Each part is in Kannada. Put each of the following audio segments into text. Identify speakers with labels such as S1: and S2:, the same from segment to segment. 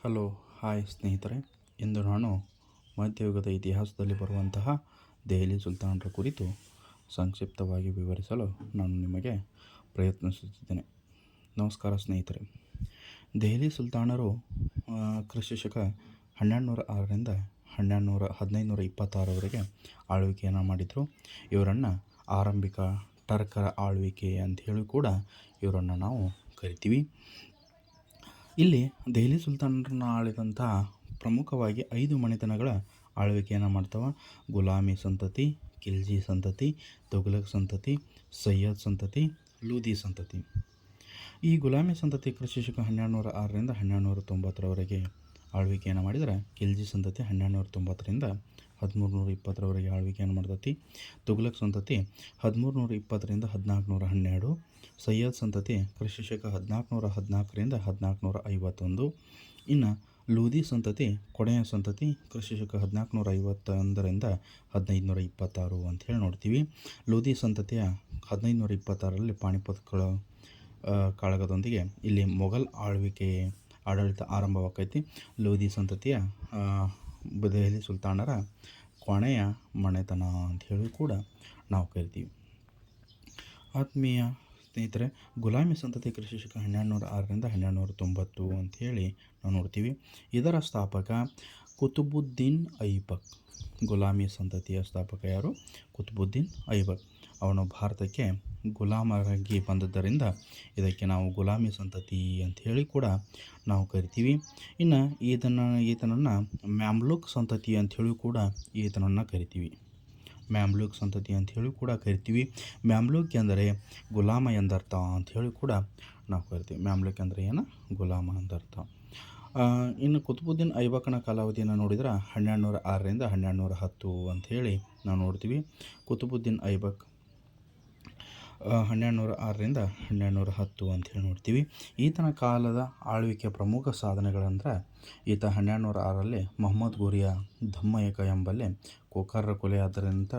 S1: ಹಲೋ ಹಾಯ್ ಸ್ನೇಹಿತರೆ. ಇಂದು ನಾನು ಮಧ್ಯಯುಗದ ಇತಿಹಾಸದಲ್ಲಿ ಬರುವಂತಹ ದೆಹಲಿ ಸುಲ್ತಾನರ ಕುರಿತು ಸಂಕ್ಷಿಪ್ತವಾಗಿ ವಿವರಿಸಲು ನಾನು ನಿಮಗೆ ಪ್ರಯತ್ನಿಸುತ್ತಿದ್ದೇನೆ. ನಮಸ್ಕಾರ ಸ್ನೇಹಿತರೆ. ದೆಹಲಿ ಸುಲ್ತಾನರು ಕ್ರಿಸ್ತಶಕ 1206ರಿಂದ 1526ರವರೆಗೆ ಆಳ್ವಿಕೆಯನ್ನು ಮಾಡಿದರು. ಇವರನ್ನು ಆರಂಭಿಕ ಟರ್ಕರ ಆಳ್ವಿಕೆ ಅಂತ ಹೇಳಿ ಕೂಡ ಇವರನ್ನು ನಾವು ಕರಿತೀವಿ. ಇಲ್ಲಿ ದೆಹಲಿ ಸುಲ್ತಾನರನ್ನು ಆಳಿದಂಥ ಪ್ರಮುಖವಾಗಿ 5 ಮನೆತನಗಳ ಆಳ್ವಿಕೆಯನ್ನು ಮಾಡ್ತವೆ. ಗುಲಾಮಿ ಸಂತತಿ, ಖಿಲ್ಜಿ ಸಂತತಿ, ತುಘಲಕ್ ಸಂತತಿ, ಸಯ್ಯದ್ ಸಂತತಿ, ಲೂದಿ ಸಂತತಿ. ಈ ಗುಲಾಮಿ ಸಂತತಿ ಕ್ರಿಸ್ತಶಕ 1206ರಿಂದ 1290ರವರೆಗೆ ಆಳ್ವಿಕೆಯನ್ನು ಮಾಡಿದರೆ, ಖಿಲ್ಜಿ ಸಂತತಿ 1290ರಿಂದ 1320ರವರೆಗೆ ಆಳ್ವಿಕೆಯನ್ನು ಮಾಡ್ತತಿ. ತುಘಲಕ್ ಸಂತತಿ 1320ರಿಂದ 1412. ಸಯ್ಯದ್ ಸಂತತಿ ಕ್ರಿಸ್ತಶಕ 1414ರಿಂದ 1451. ಇನ್ನು ಲೂದಿ ಸಂತತಿ ಕೊನೆಯ ಸಂತತಿ ಕ್ರಿಸ್ತಶಕ 1451ರಿಂದ 1526 ಅಂಥೇಳಿ ನೋಡ್ತೀವಿ. ಲೂದಿ ಸಂತತಿಯ 1526ರಲ್ಲಿ ಪಾಣಿಪತ್ಗಳ ಕಾಳಗದೊಂದಿಗೆ ಇಲ್ಲಿ ಮೊಘಲ್ ಆಡಳಿತ ಆರಂಭವಾಗೈತಿ. ಲೂದಿ ಸಂತತಿಯ ದೆಹಲಿ ಸುಲ್ತಾನರ ಕೊನೆಯ ಮನೆತನ ಅಂಥೇಳಿ ಕೂಡ ನಾವು ಕರಿತೀವಿ. ಆತ್ಮೀಯ ಸ್ನೇಹಿತರೆ, ಗುಲಾಮಿ ಸಂತತಿ ಕ್ರಿಸ್ತಶಕ 1206ರಿಂದ 1290 ಅಂಥೇಳಿ ನಾವು ನೋಡ್ತೀವಿ. ಇದರ ಸ್ಥಾಪಕ ಕುತುಬುದ್ದೀನ್ ಐಬಕ್. ಗುಲಾಮಿ ಸಂತತಿಯ ಸ್ಥಾಪಕ ಯಾರು? ಕುತುಬುದ್ದೀನ್ ಐಬಕ್. ಅವನು ಭಾರತಕ್ಕೆ ಗುಲಾಮರಾಗಿ ಬಂದದ್ದರಿಂದ ಇದಕ್ಕೆ ನಾವು ಗುಲಾಮಿ ಸಂತತಿ ಅಂಥೇಳಿ ಕೂಡ ನಾವು ಕರಿತೀವಿ. ಇನ್ನು ಈತನನ್ನು ಮ್ಯಾಮ್ಲುಕ್ ಸಂತತಿ ಅಂಥೇಳಿ ಕೂಡ ಈತನನ್ನು ಕರಿತೀವಿ. ಮ್ಯಾಮ್ಲುಕ್ ಸಂತತಿ ಅಂಥೇಳಿ ಕೂಡ ಕರಿತೀವಿ. ಮ್ಯಾಮ್ಲುಕ್ ಎಂದರೆ ಗುಲಾಮ ಎಂದರ್ಥ ಅಂಥೇಳಿ ಕೂಡ ನಾವು ಕರಿತೀವಿ. ಮ್ಯಾಮ್ಲುಕ್ ಅಂದರೆ ಏನು? ಗುಲಾಮ ಎಂದರ್ಥ. ಇನ್ನು ಕುತುಬುದ್ದೀನ್ ಐಬಕನ ಕಾಲಾವಧಿಯನ್ನು ನೋಡಿದ್ರೆ 1206ರಿಂದ 1210 ಅಂಥೇಳಿ ನಾವು ನೋಡ್ತೀವಿ. ಕುತುಬುದ್ದೀನ್ ಐಬಕ್ 1206ರಿಂದ 1210 ಅಂಥೇಳಿ ನೋಡ್ತೀವಿ. ಈತನ ಕಾಲದ ಆಳ್ವಿಕೆಯ ಪ್ರಮುಖ ಸಾಧನೆಗಳಂದ್ರೆ, ಈತ 1206ರಲ್ಲಿ ಮೊಹಮ್ಮದ್ ಗೋರಿಯ ಧಮ್ಮಯಕ ಎಂಬಲ್ಲಿ ಕೋಕಾರರ ಕೊಲೆಯಾದ್ದರಿಂದ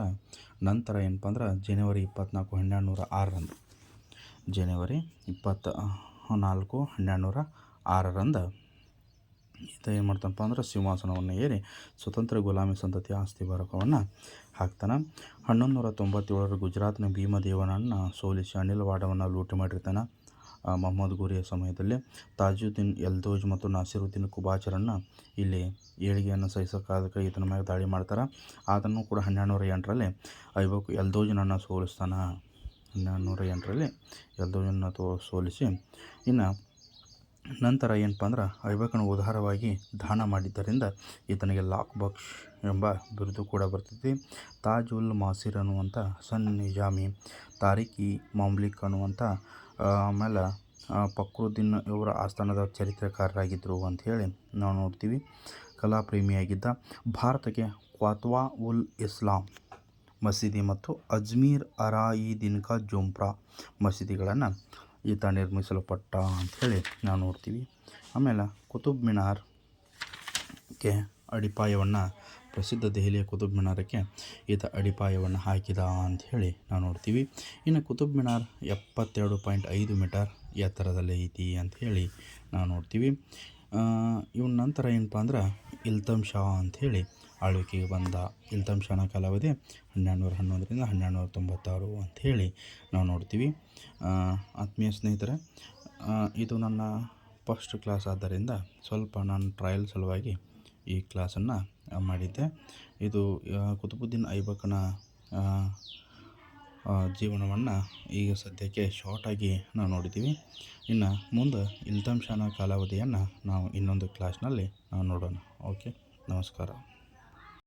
S1: ನಂತರ ಏನಪ್ಪ ಅಂದ್ರೆ ಜನವರಿ 24, 1206ರಂದು ಜನವರಿ 24, 1206ರಂದು ಈತ ಏನು ಮಾಡ್ತಾನಪ್ಪ ಅಂದ್ರೆ ಸಿಂಹಾಸನವನ್ನು ಏರಿ ಸ್ವತಂತ್ರ ಗುಲಾಮಿ ಸಂತತಿಯ ಆಸ್ತಿ ಭಾರಕವನ್ನು ಹಾಕ್ತಾನೆ. 1197 ಗುಜರಾತ್ನ ಭೀಮದೇವನನ್ನು ಸೋಲಿಸಿ ಅನಿಲ್ವಾಡವನ್ನು ಲೂಟಿ ಮಾಡಿರ್ತಾನೆ. ಮೊಹಮ್ಮದ್ ಗೋರಿಯ ಸಮಯದಲ್ಲಿ ತಾಜುದ್ದೀನ್ ಎಲ್ದೋಜ್ ಮತ್ತು ನಾಸಿರುದ್ದೀನ್ ಕುಬಾಚರನ್ನು ಇಲ್ಲಿ ಏಳಿಗೆಯನ್ನು ಸಹಿಸೋಕ್ಕಾಗಕ್ಕೆ ಈತನ ಮೇಲೆ ದಾಳಿ ಮಾಡ್ತಾರೆ. ಆತನು ಕೂಡ 1208ರಲ್ಲಿ ಐಬಕ್ ಎಲ್ದೋಜನನ್ನು ಸೋಲಿಸ್ತಾನೆ. 1208ರಲ್ಲಿ ಎಲ್ದೋಜನನ್ನು ಸೋಲಿಸಿ ಇನ್ನು ನಂತರ ಏನಪ್ಪ ಅಂದ್ರೆ ಐಬಕನ ಉದಾರವಾಗಿ ದಾನ ಮಾಡಿದ್ದರಿಂದ ಈತನಿಗೆ ಲಾಕ್ ಬಕ್ಷ್ ಎಂಬ ಬಿರುದು ಕೂಡ ಬರ್ತೈತಿ. ತಾಜ್ ಉಲ್ ಮಾಸಿರ್ ಅನ್ನುವಂಥ ಸನ್ ನಿಜಾಮಿ, ತಾರಿಕ್ ಇ ಮಾಮ್ಲಿಕ್ ಅನ್ನುವಂಥ ಆಮೇಲೆ ಫಕ್ರುದ್ದೀನ್ ಇವರ ಆಸ್ಥಾನದ ಚರಿತ್ರೆಕಾರರಾಗಿದ್ದರು ಅಂಥೇಳಿ ನಾವು ನೋಡ್ತೀವಿ. ಕಲಾಪ್ರೇಮಿಯಾಗಿದ್ದ. ಭಾರತಕ್ಕೆ ಕ್ವಾತ್ವಾ ಉಲ್ ಇಸ್ಲಾಂ ಮಸೀದಿ ಮತ್ತು ಅಜ್ಮೀರ್ ಅರಾಯಿದಿನ್ಕಾ ಜೋಂಪ್ರಾ ಮಸೀದಿಗಳನ್ನು ಈತ ನಿರ್ಮಿಸಲ್ಪಟ್ಟ ಅಂಥೇಳಿ ನಾವು ನೋಡ್ತೀವಿ. ಆಮೇಲೆ ಕುತುಬ್ ಮಿನಾರ್ಗೆ ಅಡಿಪಾಯವನ್ನು ಪ್ರಸಿದ್ಧ ದೆಹಲಿಯ ಕುತುಬ್ ಮಿನಾರಕ್ಕೆ ಈತ ಅಡಿಪಾಯವನ್ನು ಹಾಕಿದ ಅಂಥೇಳಿ ನಾವು ನೋಡ್ತೀವಿ. ಇನ್ನು ಕುತುಬ್ ಮಿನಾರ್ 72.5 ಮೀಟರ್ ಎತ್ತರದಲ್ಲಿ ಐತಿ ಅಂಥೇಳಿ ನಾವು ನೋಡ್ತೀವಿ. ಇವನ ನಂತರ ಏನಪ್ಪ ಅಂದ್ರೆ ಇಲ್ತಮ್ ಶಾ ಅಂಥೇಳಿ ಆಳ್ವಿಕೆಗೆ ಬಂದ. ಇಲ್ತಮ್ ಶಾನ ಕಾಲಾವಧಿ 1211ರಿಂದ 1296 ಅಂಥೇಳಿ ನಾವು ನೋಡ್ತೀವಿ. ಆತ್ಮೀಯ ಸ್ನೇಹಿತರೆ, ಇದು ನನ್ನ ಫಸ್ಟ್ ಕ್ಲಾಸ್ ಆದ್ದರಿಂದ ಸ್ವಲ್ಪ ನಾನು ಟ್ರಯಲ್ ಸಲುವಾಗಿ ಈ ಕ್ಲಾಸನ್ನು ಮಾಡಿದ್ದೆ. ಇದು ಕುತುಬುದ್ದೀನ್ ಐಬಕನ ಜೀವನವನ್ನು ಈಗ ಸದ್ಯಕ್ಕೆ ಶಾರ್ಟಾಗಿ ನಾವು ನೋಡಿದ್ದೀವಿ. ಇನ್ನು ಮುಂದೆ ಇಲ್ತಮ್ ಶಾನ ಕಾಲಾವಧಿಯನ್ನು ನಾವು ಇನ್ನೊಂದು ಕ್ಲಾಸ್ನಲ್ಲಿ ನಾವು ನೋಡೋಣ. ಓಕೆ, ನಮಸ್ಕಾರ.